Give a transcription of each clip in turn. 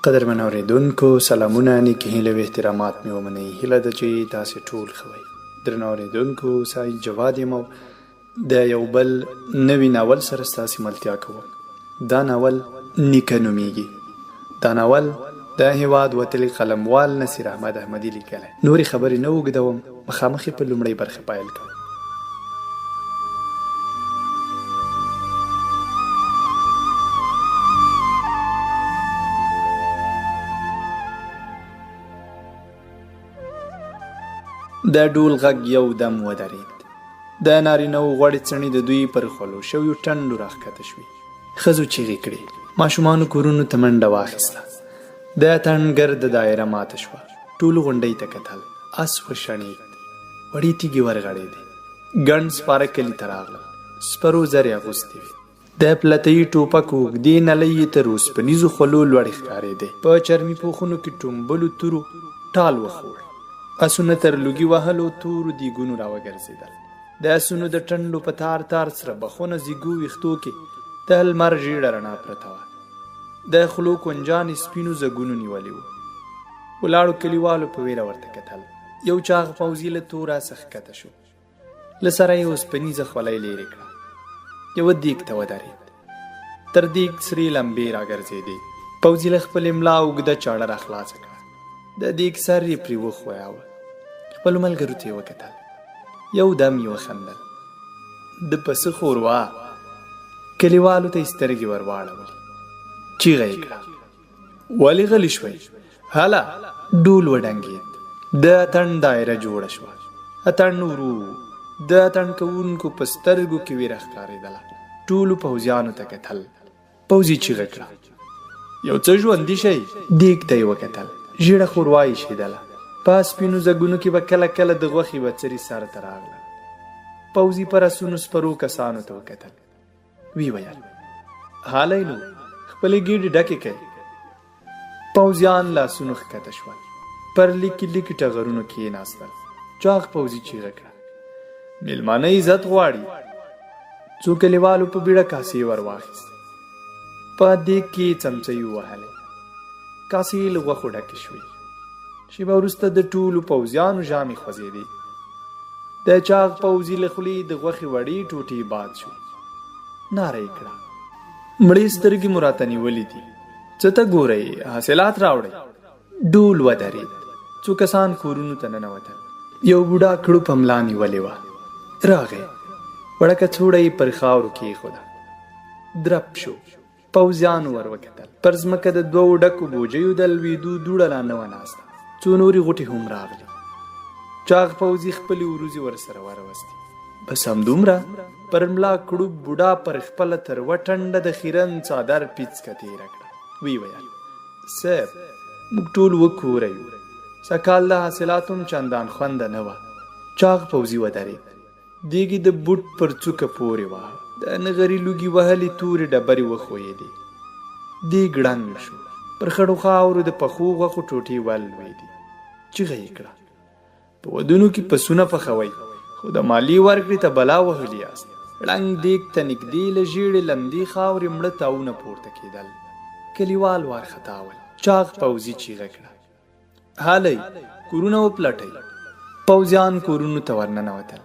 قدرمن اورېدونکو سلامونه، نیکې هیلې او احترامات مې ومنئ. هیله ده چې تاسې ټول ښه وئ. درنو اورېدونکو، سعید جواد یم او د یو بل نوي ناول سره ستاسې ملتیا کوم. دا ناول نیکه نومیږي. دا ناول د هېواد وتلي قلموال نصیر احمد احمدي لیکلی. نورې خبرې نه اوږدوم، مخامخ په لومړۍ برخه پیل کوم. د ډول غږ یو دم ودرېد. د نارینه وو غوړې څڼې د دوی پر خولو شویو ټنډو راښکته شوې. ښځو چیغې کړې. ماشومانو کورونو ته منډه واخیسته. د اتڼ ګرده دایره ماته شوه. ټولو غونډۍ ته کتل. اس وشڼېد. وړې تیږې ورغړېدې. ګڼ سپاره کلي ته راغلل. سپرو زرې اغوستې وې. د پلتهیي ټوپک اوږدې نلۍ یې تر اوسپنیزو خولو لوړې ښکارېدې. په چرمي پوښونو کې ټومبلو تورو ټال وخوړ. اسونه تر لوګي وهلو تورو دیګونو راوګرځېدل. د اسونو د ټنډو په تار تار سره بخونه زیږو ویښتو کې د لمر ژېړه رڼا پرته وه. د خولو کونجانې سپینو زګونو نیولي وو. ولاړو کلیوالو په ویره ورته کتل. یو چاغ پوځي له توره څخه ښکته شو. له سره یې اوسپنیزه خولۍ لرې کړه. یوه دیګ ته ودرېد. تر دیګ سرې لمبې راګرځېدې. پوځي له خپلې ملا اوږده چاړه راخلاصه کړه. د دیګ سر یې پرې وښویاوه. خپلو ملګرو ته یې وکتل. یو دم یې وخندل. د پسه ښوروا. کلیوالو ته یې سترګې ور واړولې. چیغه یې کړه. ولې غلي شوئ؟ هله! ډول وډنګېد. د اتڼ دایره جوړه شوه. اتڼ ورو. د اتڼ کوونکو په سترګو کې ویره ښکارېدله. ټولو پوځیانو ته کتل. پوځي چیغه کړه. یو څه ژوندي شئ! دیګ ته یې وکتل. ژېړه ښوروا یې شیدله. په سپینو زګونو کې به کله کله د غوښې بڅري سر ته راغله. پوځي پر اسونو سپرو کسانو ته وکتل. وی ویل: هالی نو، خپلې ګېډې ډکې کړئ. پوځیان له اسونو ښکته شول. پر لیکي لیکي ټغرونو کېناستل. چاغ پوځي چیغه کړه: مېلمانه عزت غواړي. څو کلیوالو په بیړه کاسې ور واخیستې. په دیګ کې یې څمڅۍ ووهلې. کاسې له غوښو ډکې شوې. شېبه وروسته د ټولو پوځیانو ژامې خوځېدې. د چاغ پوځي له خولې د غوښې وړې ټوټې باد شوې. ناره یې کړه: مړې سترګې مو راته نیولې دي. څه ته ګورئ؟ حاصلات راوړئ. ډول ودرېد. څو کسان کورونو ته ننوتل. یو بوډا کړو په ملا نیولې وه. راغی. وړه کڅوړه یې پر خاورو کېښوده. درب شو. پوځیانو ور وکتل. پر ځمکه د دوو ډکو بوجیو د لوېدو دوړه لا نه وه ناسته. څو نورې غوټې هم راغلې. چاغ پوځي خپلې وروځې ورسره وروستې. بس همدومره؟ پر ملا کړوب بوډا پر خپله تروه ټنډه د خیرن څادر پیڅکه تېره کړه. وی ویل: صاحب، موږ ټول وکوره یو. سږکال د حاصلاتو هم چندان خونده نه وه. چاغ پوځي ودرېد. دیګ یې د بوټ پر څوکه پورې واهه. د نغري لوګي وهلې تورې ډبرې وښویېدې. دیګ ړنګ شو. پر خړو خاورو د پخو غوښو ټوټې ولوېدې. چیغه یې کړه: په ودونو کې پسونه پخوئ، خو د مالیې ورکړې ته بلا وهلي یاست. ړنګ دیګ ته نږدې له ژېړې لمدې خاورې مړه تاوونه پورته کېدل. کلیوال وارخطا ول. چاغ پوځي چیغه کړه: هالی! کورونه وپلټئ. پوځیان کورونو ته ورننوتل.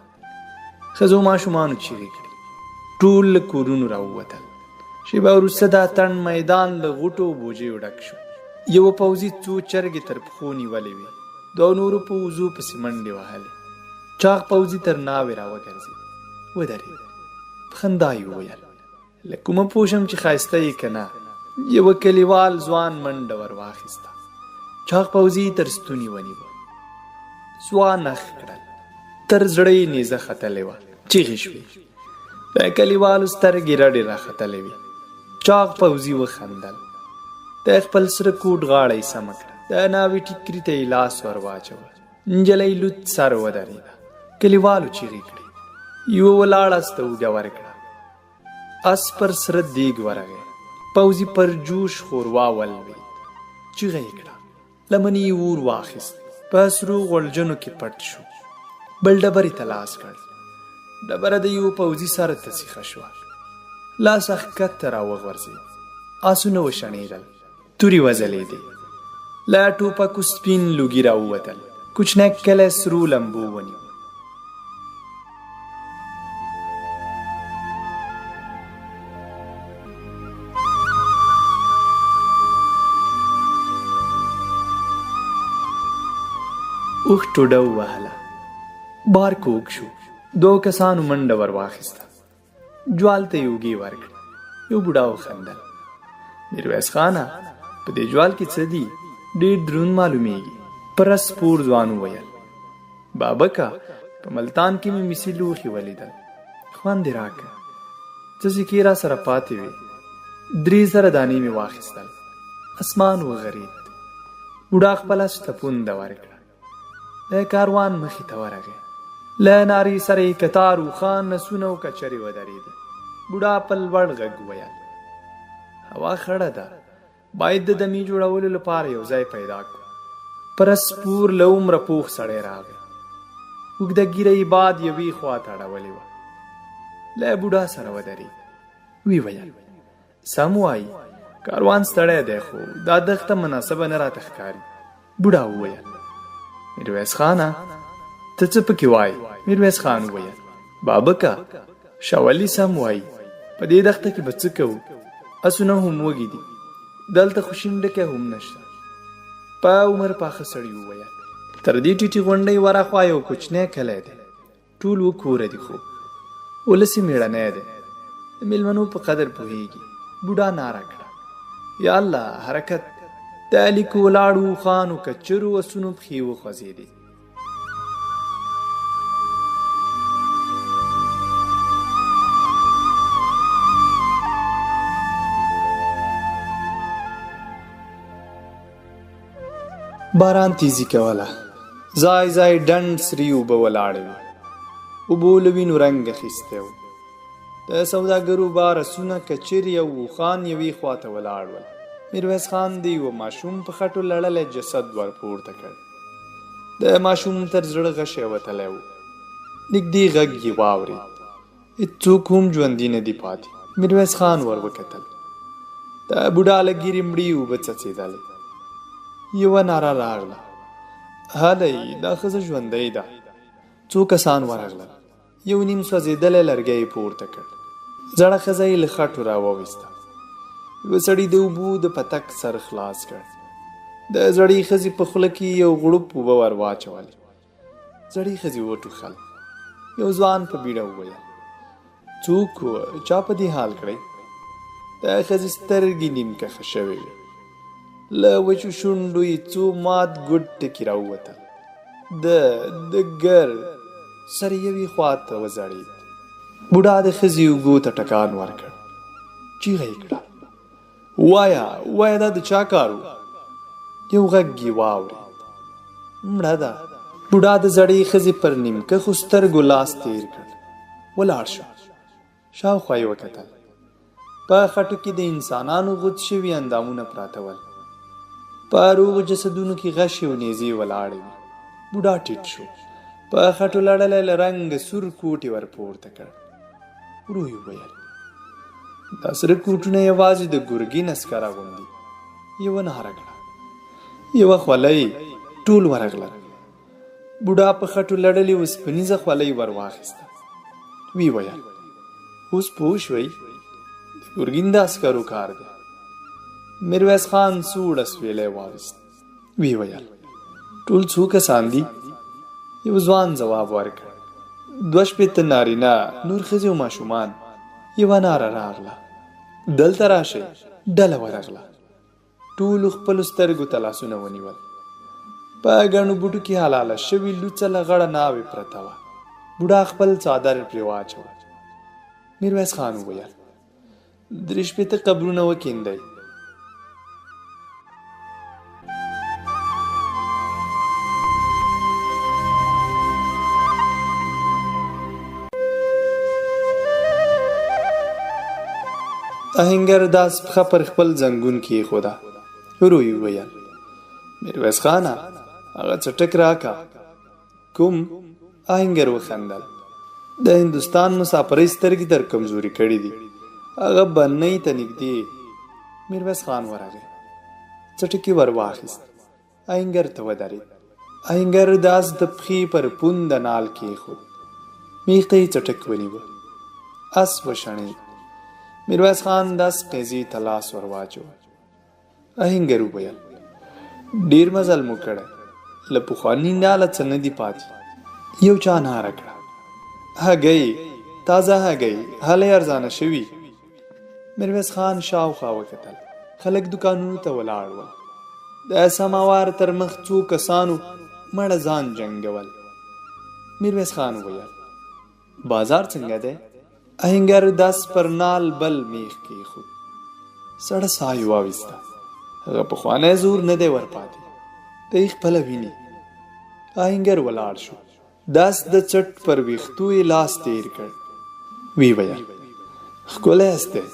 ښځو ماشومانو چیغې کړې. ټول له کورونو راووتل. شېبه وروسته د اتڼ میدان له غوټو او بوجیو ډک شو. یوه پوځي څو چرګې تر پښو نیولې وې. دوو نورو په وزو پسې منډې وهلې. چاغ پوځي تر ناوې راوګرځېد. ودرېد. په خندا یې وویل: له کومه پوه شم چې ښایسته یې که نه؟ یوه کلیوال ځوان منډه ور واخیسته. چاغ پوځي تر ستوني ونیوه. ځوان نښ کړل. تر زړه یې نیزه ختلې وه. چیغې شوې. د کلیوالو سترګې رډې راختلې وې. چاغ پوځي وخندل. د خپل سره کوټ غاړه یې سمه کړه. د ناوې ټیکري ته یې لاس ور واچوه. نجلۍ لوڅ سر ودرېده. کلیوالو چیغې کړې. یوه ولاړ اس ته اوږه ورکړه. اس پر سره دیګ ورغی. پوځي پر جوش ښوروا ولوېد. چیغه یې کړه. لمنې یې اور واخیست. په سرو غوړجنو کې پټ شو. بل ډبرې ته لاس کړ. ډبره د یو پوځي سره ته سیخه شوه. لاس ښکته راوغورځېد. آسونه وشڼېدل. تورې وځلېدې. له ټوپکو سپین لوګي راووتل. کوچنی کلی سرو لمبو ونیو. اوښ ټوډه ووهله. بار کوږ شو. 2 کسانو منډه ور واخیسته. جوال ته یې اوږې ورکړې. یو بوډا وخندل. میرویس خانه، په دې جوال کې څه دي؟ ډېر دروند معلومیږي. پر سپور ځوان وویل. بابکه، په ملتان کې مې مسي لوښي ولیدل. خوند یې راکړه. څه سکې را سره پاتې وې. 3 زره دانې مې واخیستل. اسمان وغرید. بوډا خپله شتپونده ورکړه. د کاروان مخې ته ورغی. له نارې سره یې کتار اوښان، نسونه او کچرې ودرېده. بوډا په لوړ غږ وویل. هوا خړه ده. باید د دمې جوړولو لپاره یو ځای پیدا کړو. پر سپور له عمره پوخ سړی راغی. اوږده ږیره یې باد یوې خوا ته اړولې وه. له بوډا سره ودرېد. ویې ویل. سم وایي، کاروان ستړی دی، خو دا دښته مناسبه نه راته ښکاري. بوډا وویل. میرویس خانه، ته څه پکې وایې؟ میرویس خان وویل. بابکه، شاولي سم وایي. په دې دښته کې به څه کوو؟ اسونه هم وږي دي. دلته خو شینډکی هم نشته. په عمر پاخه سړي وویل. تر دې ټیټې غونډۍ ورهاخوا یو کوچنی کلی دی. ټول وکوره دي، خو ولس یې مېړنی دی. د مېلمنو په قدر پوهېږي. بوډا ناره کړه. یا الله، حرکت! د الیکو ولاړو اوښانو، کچرو، اسونو پښې وخوځېدې. باران تیزی کوله. ځای ځای ډنډ سرې اوبه ولاړې وې. اوبو له وینو رنګ اخیستی و. د سوداګرو بار اسونه، کچرې او اوښان یوې خوا ته ولاړ ول. میرویس خان د یوه ماشوم په خټو لړلی جسد ور پورته کړ. د ماشوم تر زړه غشی وتلی و. نږدې غږ یې واورېد. هېڅوک هم ژوندي نه دي پاتې. میرویس خان ور وکتل. د بوډا له ږیرې مړې اوبه څڅېدلې. یوه ناره راغله. هلئ، دا ښځه ژوندۍ ده. څو کسان ورغلل. یو نیم سوځېدلی لرګی یې پورته کړ. زړه ښځه یې له خټو راوویسته. یوه سړي د اوبو د پتک سر خلاص کړ. د زړې ښځې په خوله کې یو غړوپ اوبه ور واچولې. زړې ښځې وټوخل. یو ځوان په بیړه وویل. څوک و؟ چا په دې حال کړی؟ د ښځې سترګې نیم کښه شوې وې. له وچو شونډو یې څو مات ګوډ ټکي راووتل. د ګر سر یوې خوا ته وځړېد. بوډا د ښځې اوږو ته ټکان ورکړ. چیغه یې کړه. وایه، دا د چا کار و؟ یو غږ یې واورېد. مړه ده. بوډا د زړې ښځې پر نیمکښو سترګو لاس تېر کړ. ولاړ شو. شاوخوا یې وکتل. په خټو کې د انسانانو غوڅ شوي اندامونه پراته ول. په روغو جسدونو کې غشې او نیزې ولاړې وې. بوډا ټیټ شو. په خټو لړلی له رنګ سور کوټ یې ور پورته کړ. ورو یې وویل. دا سره کوټونه یوازې د ګرګین عسکره غوندي. یوه ناره کړه. یوه خولۍ. ټول ورغلل. بوډا په خټو لړلې اوسپنیزه خولۍ ور واخیسته. ویې ویل. اوس پوه شوئ؟ د ګرګین د عسکرو کار دی. میرویس خان سوړ اسویلی واخیست. ویې ویل. ټول څو کسان دي؟ یو ځوان ځواب ورکړ. 2 نارینه، نور ښځې او ماشومان. یوه ناره راغله. دلته راشئ. ډله ورغله. ټولو خپلو سترګو ته لاسونه ونیول. په ګڼو بوټو کې حلاله شوې لوڅه لغړه ناوې پرته وه. بوډا خپل څادر پرې واچوه. میرویس خان وویل. 3 قبرونه وکیندئ. آهنګر داس پښه پر خپل زنګون کې ایښوده. ورو یې وویل. میرویس خانه، هغه څټک راکه. کوم؟ آهنګر وخندل. د هندوستان مسافرۍ سترګې در کمزوري کړي دي. هغه بنۍ ته نږدې. میرویس خان ورغی. څټکي ور واخیست. آهنګر ته ودرېد. آهنګر د اس د پښې پر پونده نال کېښود. میخ ته یې څټک ونیوه. اس وشڼېد. میرویس خان د اس قیزې ته لاس ور واچوه. آهنګر وویل ډېر مزل مو کړی، له پخواني ناله څه نه دي پاتې. یو چا ناره کړه هګۍ، تازه هګۍ هلې ارزانه شوي. میرویس خان شاوخوا وکتل. خلک دوکانونو ته ولاړ ول. د سماوار تر مخ څو کسانو مړه ځان جنګول. میرویس خان وویل بازار څنګه دی؟ آهنګر داس پر نال بل میخ کېښود. سړه ساه یې واویسته. هغه پخوانی زور نه دی ورپاتې. دی خپله ویني. آهنګر ولاړ شو. داس د چټ پر ویښتو یې لاس تیر کړ. وی ویل ښکلی است دی.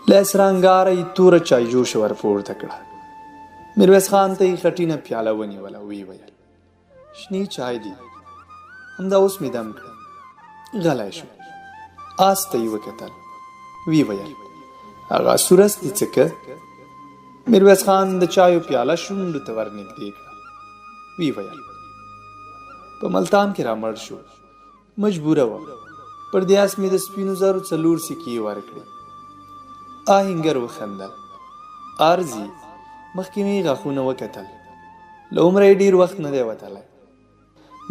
له سرانګاره یې توره چایجوشه ور پورته کړه. میرویس خان ته یې خټینه پیاله ونیوله. وی ویل شنې چای دي، همدا اوس مې دم کړه. غلی شو. آس ته یې وکتل. وی ویل هغه سورس دي څکه؟ میرویس خان د چایو پیاله شونډو ته ور نږدې کړه. وی ویل په ملتان کې رامړ شو، مجبوره وم. پر دې آس مې د سپینو زرو 4 سکې ورکړې. آهنګر وخندل. ارزي مخکې مې غاښونه وکتل، له عمره یې ډېر وخت نه دی وتلی.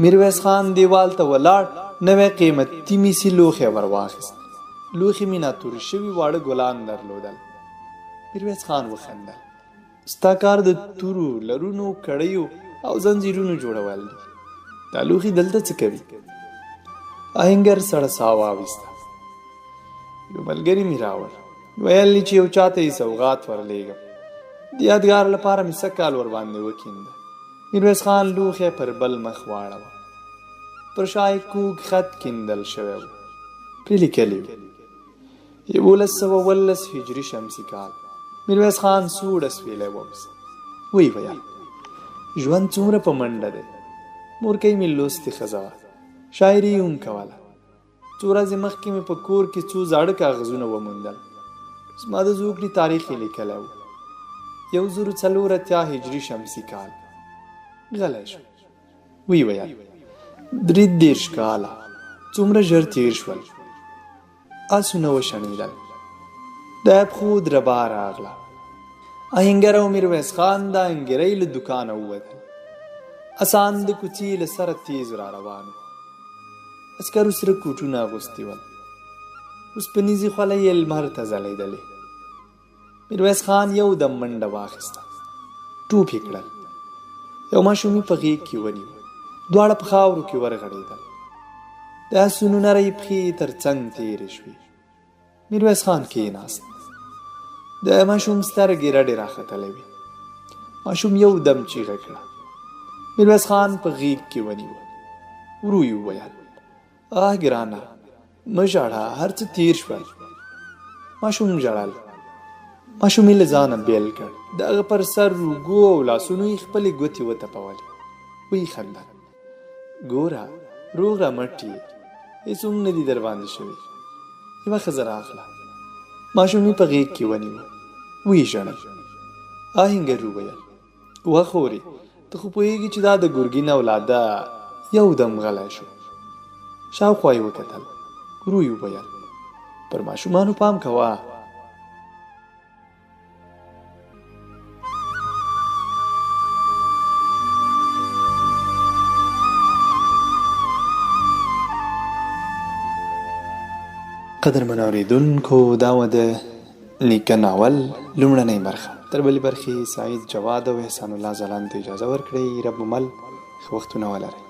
میرویس خان دیوال ته ولاړ. نوی قیمتي میسي لوښی ور واخیست. لوښي میناتور شوي واړه ګلان درلودل. میرویس خان وخندل. ستا کار د تورو لرونو کړیو او زنځیرونو جوړول دي. دا لوښي دلته څه کوي؟ آهنګر سړه ساه واویسته. یو ملګري مې راوړ، ویل چې یو چاته یې سوغات ورلیږم. د یادګار لپاره مې سږ کال ورباندې وکینده. میرویس خان لوښی پر بل مخ واړوه. پر شا یې کوږ خط کیندل شوی و. پرې لیکلي وو 1119 هجري شمسي کال. میرویس خان سوړ اسویلی وویست. وی ویل ژوند څومره په منډه دی. مورکۍ مې لوستې ښځه وه، شاعري یې هم کوله. څو ورځې مخکې مې په کور کې څو زاړه کاغذونه وموندل. زما د زوکړې تاریخ یې لیکلی و 1084 هجري شمسي کال. غلی شو. وی ویل 33 کاله څومره ژر تیر شول. آسونه وشڼېدل. د پښو دربا راغله. آهنګر او میرویس خان د انګرۍ له دوکانه ووتل. اسان د کوڅې له سره تیز را روان و. عسکرو سره کوټونه اغوستي ول. اوسپنیزې خولۍ یې لمر ته ځلېدلې. میرویس خان یو دم منډه واخیسته. ټوپ یې کړل. یو ماشوم یې په غېږ کې ونیو. دواړه په خاورو کې ورغړېدل. د آسونو نرۍ پښې تر څنګ تېرې شوې. میرویس خان کېناست. د ماشوم سترګې رډې راختلې وې. ماشوم یو دم چیغه کړه. میرویس خان په غېږ کې ونیوه. ورو یې وویل ګرانه مه ژاړه، هر څه تېر شول. ماشوم ژړل. ماشوم یې له ځانه بېل کړ. د هغه پر سر روږو او لاسونو یې خپلې ګوتې وتپولې. ویې خندل. ګوره روغ رمټ یې، هېڅ هم نه دي در باندې شوي. یوه ښځه راغله. ماشوم یې په غېږ کې ونیوه. ویې ژړل. آهنګر وویل وه خورې، ته خو پوهېږي چې دا د ګرګین اولاده. یو دم غلی شو. شاوخوا یې وکتل. ورو یې وویل پر ماشومانو پام کوه. قدرمن اورېدونکو، دا و د نیکه ناول لومړنۍ برخه. تر بلې برخې سعید جواد او احسان الله ځلاند ته اجازه ورکړئ. رب مل ښه وختونه ولرئ.